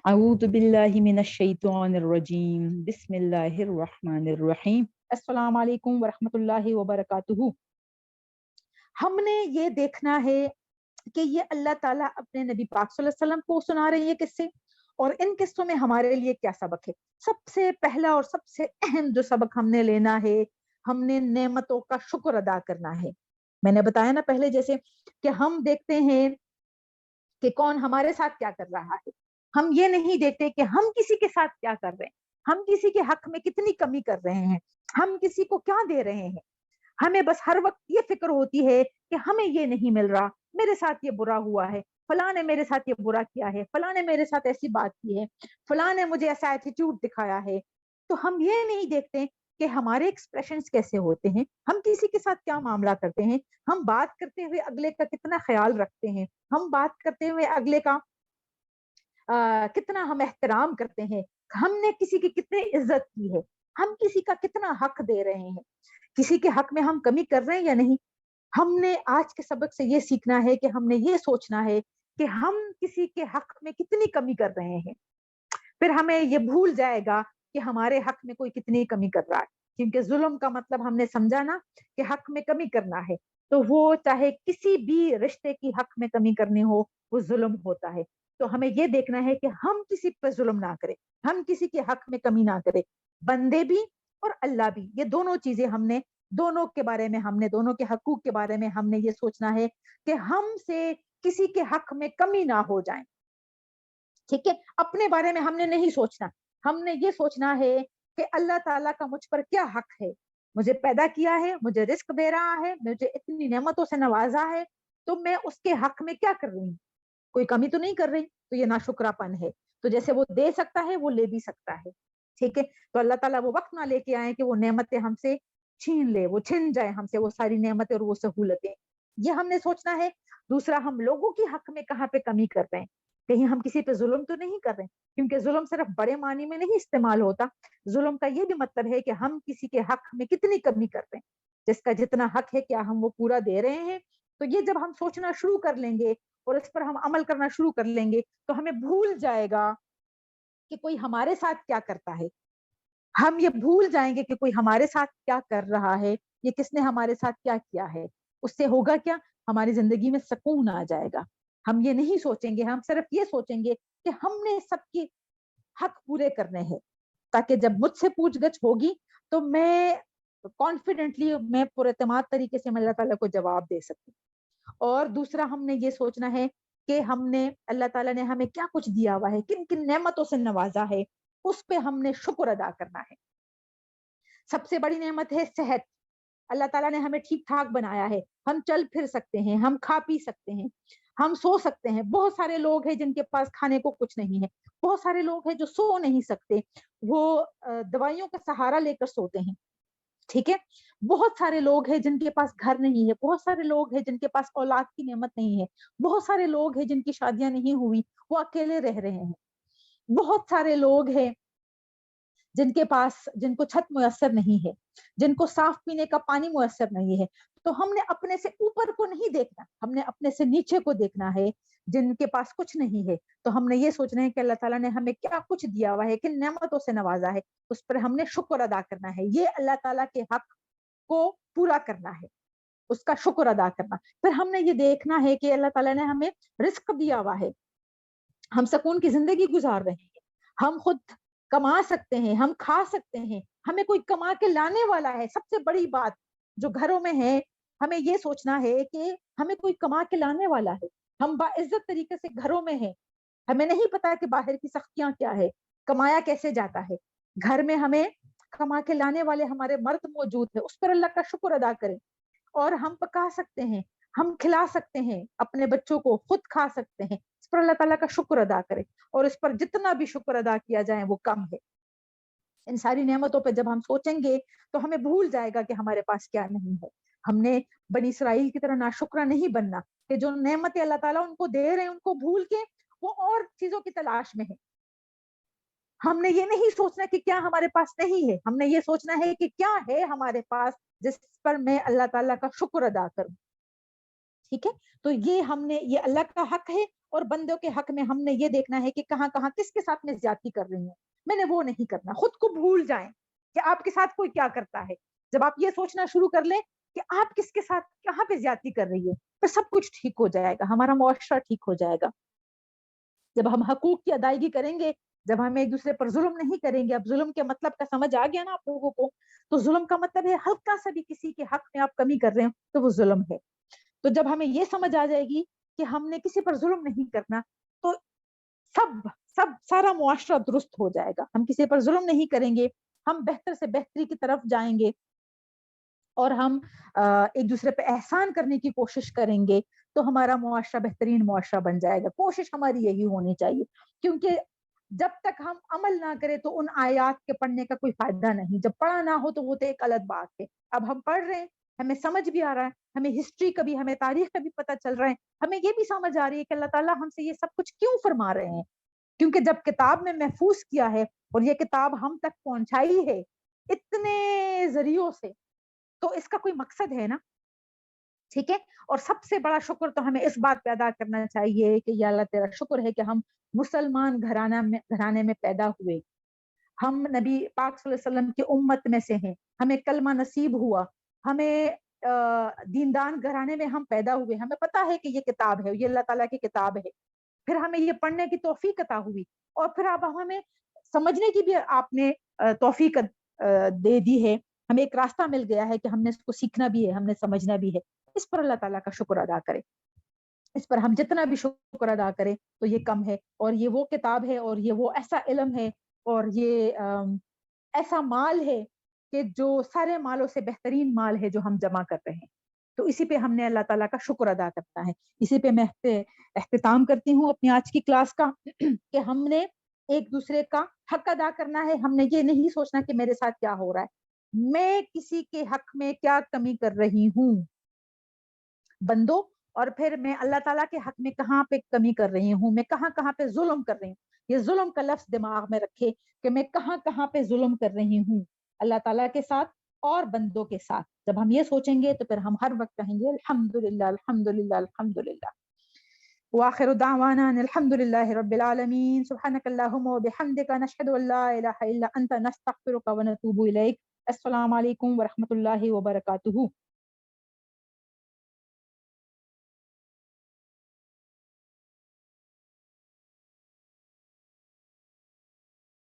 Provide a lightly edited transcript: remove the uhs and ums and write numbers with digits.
اعوذ باللہ من الشیطان الرجیم بسم اللہ الرحمن الرحیم السلام علیکم ورحمۃ اللہ وبرکاتہ۔ ہم نے یہ دیکھنا ہے کہ یہ اللہ تعالیٰ اپنے نبی پاک صلی اللہ علیہ وسلم کو سنا رہی ہے قصے، اور ان قصوں میں ہمارے لیے کیا سبق ہے۔ سب سے پہلا اور سب سے اہم جو سبق ہم نے لینا ہے، ہم نے نعمتوں کا شکر ادا کرنا ہے۔ میں نے بتایا نا پہلے جیسے کہ ہم دیکھتے ہیں کہ کون ہمارے ساتھ کیا کر رہا ہے، ہم یہ نہیں دیکھتے کہ ہم کسی کے ساتھ کیا کر رہے ہیں، ہم کسی کے حق میں کتنی کمی کر رہے ہیں، ہم کسی کو کیا دے رہے ہیں۔ ہمیں بس ہر وقت یہ فکر ہوتی ہے کہ ہمیں یہ نہیں مل رہا، میرے ساتھ یہ برا ہوا ہے، فلاں نے میرے ساتھ یہ برا کیا ہے، فلاں نے میرے ساتھ ایسی بات کی ہے، فلاں نے مجھے ایسا ایٹیٹیوڈ دکھایا ہے۔ تو ہم یہ نہیں دیکھتے کہ ہمارے ایکسپریشنز کیسے ہوتے ہیں، ہم کسی کے ساتھ کیا معاملہ کرتے ہیں، ہم بات کرتے ہوئے اگلے کا کتنا خیال رکھتے ہیں، ہم بات کرتے ہوئے اگلے کا کتنا ہم احترام کرتے ہیں، ہم نے کسی کی کتنی عزت کی ہے، ہم کسی کا کتنا حق دے رہے ہیں، کسی کے حق میں ہم کمی کر رہے ہیں یا نہیں۔ ہم نے آج کے سبق سے یہ سیکھنا ہے کہ ہم نے یہ سوچنا ہے کہ ہم کسی کے حق میں کتنی کمی کر رہے ہیں، پھر ہمیں یہ بھول جائے گا کہ ہمارے حق میں کوئی کتنی کمی کر رہا ہے۔ کیونکہ ظلم کا مطلب ہم نے سمجھا نا کہ حق میں کمی کرنا ہے، تو وہ چاہے کسی بھی رشتے کی حق میں کمی کرنی ہو، وہ ظلم ہوتا ہے۔ تو ہمیں یہ دیکھنا ہے کہ ہم کسی پر ظلم نہ کریں، ہم کسی کے حق میں کمی نہ کریں، بندے بھی اور اللہ بھی، یہ دونوں چیزیں ہم نے دونوں کے بارے میں، ہم نے دونوں کے حقوق کے بارے میں ہم نے یہ سوچنا ہے کہ ہم سے کسی کے حق میں کمی نہ ہو جائیں۔ ٹھیک ہے، اپنے بارے میں ہم نے نہیں سوچنا، ہم نے یہ سوچنا ہے کہ اللہ تعالیٰ کا مجھ پر کیا حق ہے، مجھے پیدا کیا ہے، مجھے رزق دے رہا ہے، مجھے اتنی نعمتوں سے نوازا ہے، تو میں اس کے حق میں کیا کر رہی ہوں، کوئی کمی تو نہیں کر رہی، تو یہ ناشکرا پن ہے۔ تو جیسے وہ دے سکتا ہے وہ لے بھی سکتا ہے، ٹھیک ہے۔ تو اللہ تعالیٰ وہ وقت نہ لے کے آئے کہ وہ نعمتیں ہم سے چھین لے، وہ چھن جائے ہم سے وہ ساری نعمتیں اور وہ سہولتیں، یہ ہم نے سوچنا ہے۔ دوسرا، ہم لوگوں کی حق میں کہاں پہ کمی کر رہے ہیں، کہیں ہم کسی پہ ظلم تو نہیں کر رہے ہیں، کیونکہ ظلم صرف بڑے معنی میں نہیں استعمال ہوتا، ظلم کا یہ بھی مطلب ہے کہ ہم کسی کے حق میں کتنی کمی کر رہے ہیں، جس کا جتنا حق ہے کیا ہم وہ پورا دے رہے ہیں۔ تو یہ جب ہم سوچنا شروع کر لیں گے اور اس پر ہم عمل کرنا شروع کر لیں گے، تو ہمیں بھول جائے گا کہ کوئی ہمارے ساتھ کیا کرتا ہے، ہم یہ بھول جائیں گے کہ کوئی ہمارے ساتھ کیا کر رہا ہے، یہ کس نے ہمارے ساتھ کیا کیا ہے۔ اس سے ہوگا کیا، ہماری زندگی میں سکون آ جائے گا۔ ہم یہ نہیں سوچیں گے، ہم صرف یہ سوچیں گے کہ ہم نے سب کی حق پورے کرنے ہیں، تاکہ جب مجھ سے پوچھ گچھ ہوگی تو میں کانفیڈنٹلی، میں پر اعتماد طریقے سے میں اللہ تعالیٰ کو جواب دے سکوں۔ اور دوسرا، ہم نے یہ سوچنا ہے کہ ہم نے، اللہ تعالیٰ نے ہمیں کیا کچھ دیا ہوا ہے، کن کن نعمتوں سے نوازا ہے، اس پہ ہم نے شکر ادا کرنا ہے۔ سب سے بڑی نعمت ہے صحت، اللہ تعالیٰ نے ہمیں ٹھیک ٹھاک بنایا ہے، ہم چل پھر سکتے ہیں، ہم کھا پی سکتے ہیں، ہم سو سکتے ہیں۔ بہت سارے لوگ ہیں جن کے پاس کھانے کو کچھ نہیں ہے، بہت سارے لوگ ہیں جو سو نہیں سکتے، وہ دوائیوں کا سہارا لے کر سوتے ہیں، ٹھیک ہے۔ بہت سارے لوگ ہیں جن کے پاس گھر نہیں ہے، بہت سارے لوگ ہیں جن کے پاس اولاد کی نعمت نہیں ہے، بہت سارے لوگ ہیں جن کی شادیاں نہیں ہوئی، وہ اکیلے رہ رہے ہیں، بہت سارے لوگ ہیں جن کو چھت میسر نہیں ہے، جن کو صاف پینے کا پانی میسر نہیں ہے۔ تو ہم نے اپنے سے اوپر کو نہیں دیکھنا، ہم نے اپنے سے نیچے کو دیکھنا ہے، جن کے پاس کچھ نہیں ہے۔ تو ہم نے یہ سوچنا ہے کہ اللہ تعالیٰ نے ہمیں کیا کچھ دیا ہوا ہے، کن نعمتوں سے نوازا ہے، اس پر ہم نے شکر ادا کرنا ہے۔ یہ اللہ تعالیٰ کے حق کو پورا کرنا ہے، اس کا شکر ادا کرنا۔ پھر ہم نے یہ دیکھنا ہے کہ اللہ تعالیٰ نے ہمیں رزق دیا ہوا ہے، ہم سکون کی زندگی گزار رہے ہیں، ہم خود کما سکتے ہیں، ہم کھا سکتے ہیں، ہمیں کوئی کما کے لانے والا ہے۔ سب سے بڑی بات جو گھروں میں ہے، ہمیں یہ سوچنا ہے کہ ہمیں کوئی کما کے لانے والا ہے، ہم باعزت طریقے سے گھروں میں ہیں، ہمیں نہیں پتا کہ باہر کی سختیاں کیا ہے، کمایا کیسے جاتا ہے۔ گھر میں ہمیں کما کے لانے والے ہمارے مرد موجود ہیں، اس پر اللہ کا شکر ادا کریں، اور ہم پکا سکتے ہیں، ہم کھلا سکتے ہیں اپنے بچوں کو، خود کھا سکتے ہیں، اس پر اللہ تعالیٰ کا شکر ادا کریں، اور اس پر جتنا بھی شکر ادا کیا جائے وہ کم ہے۔ ان ساری نعمتوں پہ جب ہم سوچیں گے تو ہمیں بھول جائے گا کہ ہمارے پاس کیا نہیں ہے۔ ہم نے بنی اسرائیل کی طرح ناشکرا نہیں بننا کہ جو نعمتیں اللہ تعالیٰ ان کو دے رہے ہیں ان کو بھول کے وہ اور چیزوں کی تلاش میں ہے۔ ہم نے یہ نہیں سوچنا کہ کیا ہمارے پاس نہیں ہے، ہم نے یہ سوچنا ہے کہ کیا ہے ہمارے پاس جس پر میں اللہ تعالیٰ کا شکر ادا کروں، ٹھیک ہے۔ تو یہ ہم نے، یہ اللہ کا حق ہے اور بندوں کے حق میں ہم نے یہ دیکھنا ہے کہ کہاں کہاں کس کے ساتھ میں زیادتی کر رہی ہوں، میں نے وہ نہیں کرنا. خود کو بھول جائیں کہ آپ کے ساتھ کوئی کیا کرتا ہے. جب آپ یہ سوچنا شروع کر لیں کہ آپ کس کے ساتھ کہاں پہ زیادتی کر رہی ہے، پھر سب کچھ ٹھیک ہو جائے گا، ہمارا معاشرہ ٹھیک ہو جائے گا. جب ہم حقوق کی ادائیگی کریں گے، جب ہم ایک دوسرے پر ظلم نہیں کریں گے. اب ظلم کے مطلب کا سمجھ آ گیا نا آپ لوگوں کو؟ تو ظلم کا مطلب ہے ہلکا سا بھی کسی کے حق میں آپ کمی کر رہے ہیں تو وہ ظلم ہے. تو جب ہمیں یہ سمجھ آ جائے گی کہ ہم نے کسی پر ظلم نہیں کرنا، تو سب سب سارا معاشرہ درست ہو جائے گا. ہم کسی پر ظلم نہیں کریں گے، ہم بہتر سے بہتری کی طرف جائیں گے، اور ہم ایک دوسرے پہ احسان کرنے کی کوشش کریں گے، تو ہمارا معاشرہ بہترین معاشرہ بن جائے گا. کوشش ہماری یہی ہونی چاہیے، کیونکہ جب تک ہم عمل نہ کریں تو ان آیات کے پڑھنے کا کوئی فائدہ نہیں. جب پڑھا نہ ہو تو وہ تو ایک الگ بات ہے. اب ہم پڑھ رہے ہیں، ہمیں سمجھ بھی آ رہا ہے، ہمیں ہسٹری کا بھی، ہمیں تاریخ کا بھی پتہ چل رہا ہے، ہمیں یہ بھی سمجھ آ رہی ہے کہ اللہ تعالیٰ ہم سے یہ سب کچھ کیوں فرما رہے ہیں. کیونکہ جب کتاب میں محفوظ کیا ہے اور یہ کتاب ہم تک پہنچائی ہے اتنے ذریعوں سے، تو اس کا کوئی مقصد ہے نا. ٹھیک ہے. اور سب سے بڑا شکر تو ہمیں اس بات پہ ادا کرنا چاہیے کہ یا اللہ تیرا شکر ہے کہ ہم مسلمان گھرانے میں پیدا ہوئے، ہم نبی پاک صلی اللہ علیہ وسلم کی امت میں سے ہیں، ہمیں کلمہ نصیب ہوا، ہمیں دیندان گھرانے میں ہم پیدا ہوئے، ہمیں پتا ہے کہ یہ کتاب ہے، یہ اللہ تعالیٰ کی کتاب ہے، پھر ہمیں یہ پڑھنے کی توفیق عطا ہوئی، اور پھر اب ہمیں سمجھنے کی بھی آپ نے توفیق دے دی ہے. ہمیں ایک راستہ مل گیا ہے کہ ہم نے اس کو سیکھنا بھی ہے، ہم نے سمجھنا بھی ہے. اس پر اللہ تعالیٰ کا شکر ادا کرے. اس پر ہم جتنا بھی شکر ادا کریں تو یہ کم ہے. اور یہ وہ کتاب ہے، اور یہ وہ ایسا علم ہے، اور یہ ایسا مال ہے کہ جو سارے مالوں سے بہترین مال ہے جو ہم جمع کر رہے ہیں. تو اسی پہ ہم نے اللہ تعالیٰ کا شکر ادا کرنا ہے. اسی پہ میں اختتام کرتی ہوں اپنی آج کی کلاس کا کہ ہم نے ایک دوسرے کا حق ادا کرنا ہے. ہم نے یہ نہیں سوچنا کہ میرے ساتھ کیا ہو رہا ہے، میں کسی کے حق میں کیا کمی کر رہی ہوں بندوں، اور پھر میں اللہ تعالیٰ کے حق میں کہاں پہ کمی کر رہی ہوں، میں کہاں کہاں پہ ظلم کر رہی ہوں. یہ ظلم کا لفظ دماغ میں رکھے کہ میں کہاں کہاں پہ ظلم کر رہی ہوں اللہ تعالیٰ کے ساتھ اور بندوں کے ساتھ. جب ہم یہ سوچیں گے تو پھر ہم ہر وقت کہیں گے الحمدللہ الحمدللہ الحمدللہ. وآخر دعوانا الحمدللہ رب العالمین. سبحانک اللہم وبحمدک، نشہد ان لا الہ الا انت، نستغفرک ونتوب الیک. السلام علیکم ورحمۃ اللہ وبرکاتہ.